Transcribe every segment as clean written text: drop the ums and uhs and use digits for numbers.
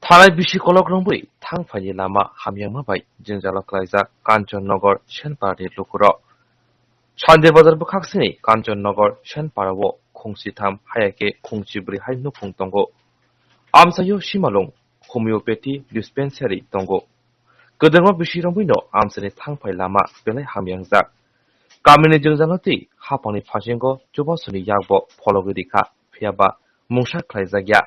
थानाय बिसि कलग्रंबै थांफानि लामा हामयांमाबाय जिंजाला खालायजाक कान्चननगर सेनपारानि लुकुराव सानदे बाजार बखाक्सिनि कान्चननगर सेनपाराव खंसिथाम हायाके खंसिब्रै हाय नुफुं दंगो आमसायो सिमालं होमिओपेथि डिस्पेन्सारि दंगो गोदोरमा बिसिरंबैनो आमसानि थांफाय लामा बेलाय हामयांजाक गामिनि जिंजालति हाफांनि फासिंगो जुबासुनि यागबो फलगरिखा फियाबा मुंसा खालायजागिया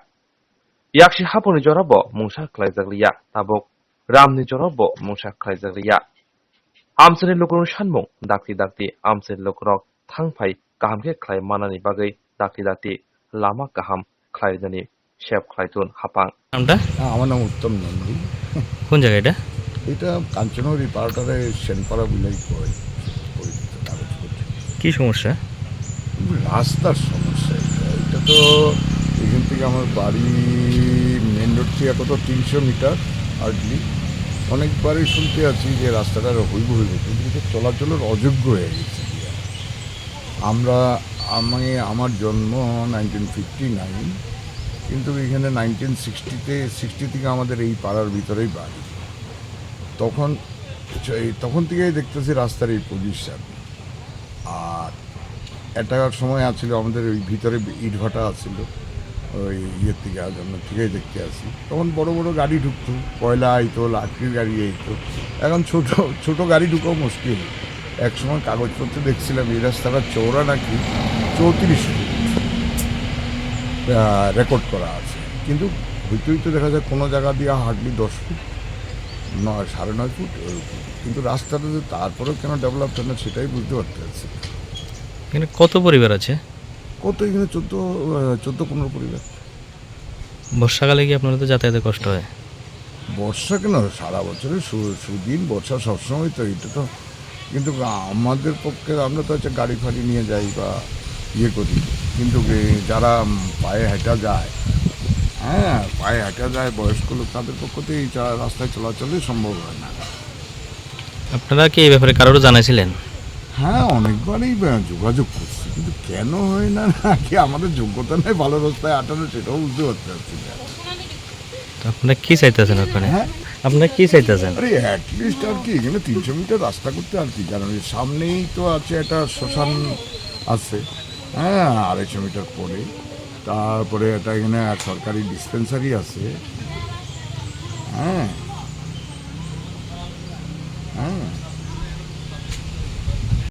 याक्षि हाफांनि जराबो मुंसा खालायजागलिया ताबक रामनि जराबो मुंसा खालायजागलिया आमसानि लुकुरं सानमुं दाक्ति दाक्ति आमसानि लुकुराव थांफाय गाहामके खालाय मानानि बागै दाक्ति दाक्ति लामा गाहाम खालायनानि सेब खालायथुन हाफां নামটা আমার নাম উত্তম নন্দী। কোন জায়গা এটা? এটা কাঞ্চনগর পাড়াটারে সেনপাড়া বলেই কয় পরিচিত কাগজপত্র। কি সমস্যা? রাস্তার সমস্যা এটা তো এখান থেকে আমার বাড়ি মেন রোড থেকে কত 300 মিটার হার্ডলি। অনেকবারই শুনতে আছি যে রাস্তাটা হইব কিন্তু এটা চলাচলের অযোগ্য হয়ে গেছে। আমার জন্ম 1959, কিন্তু এখানে 1960 থেকে আমাদের এই পাড়ার ভিতরেই বাড়ি। তখন থেকেই দেখতেছি রাস্তার এই পজিশন। আর একটা সময় আছিল আমাদের ওই ভিতরে ইটভাটা আছিল, ওই ইয়ের থেকে আমরা থেকেই দেখতে আসি। তখন বড় বড় গাড়ি ঢুকতো, কয়লা আইতো, লাকড়ির গাড়ি আইতো। এখন ছোট গাড়ি ঢুকাও মুশকিল। এক সময় কাগজপত্র দেখছিলাম এই রাস্তাটা চওড়া নাকি 34 ফুট রেকর্ড করা আছে, কিন্তু হইতে দেখা যায় কোনো জায়গা দিয়ে হার্ডলি 10 ফুট, 9.5 ফুট এরকম। কিন্তু রাস্তাটা যে তারপরেও কেন ডেভেলপ হয় না সেটাই বুঝতে পারতেছি। এখানে কত পরিবার আছে? এখানে 14-15 পরিবার। বর্ষাকালে কি আপনাদের তো যাতায়াতে কষ্ট হয়? বর্ষা কেন, সারা বছরে সুদিন বর্ষা সবসময় তো, এটা তো কিন্তু আমাদের পক্ষে আমরা তো হচ্ছে গাড়ি ফাড়ি নিয়ে যাই বা ইয়ে করি, কিন্তু যারা পায়ে হাঁটা যায়, পায়ে হাঁটা যায় বয়স্ক লোক, তাদের পক্ষে এই রাস্তায় চলাচলই সম্ভব হয় না। আপনারা কি এই ব্যাপারে কারোর জানাইছিলেন? হ্যাঁ, অনেকবারই যোগাযোগ করছি, কিন্তু কেন হয় না কি আমাদের যোগ্যতা নেই ভালো রাস্তায় হাঁটানো, সেটাও বুঝতে পারছি না। আপনারা কি চাইতেছেন ওখানে? হ্যাঁ, আপনারা কি চাইতেছেন? আরে অ্যাটলিস্ট আর কি এখানে 300 মিটার রাস্তা করতে আর কি, কারণ এর সামনেই তো আছে একটা শ্মশান আছে, 250 মিটার পরে। তারপরে একটা এখানে সরকারি ডিসপেন্সারি আছে,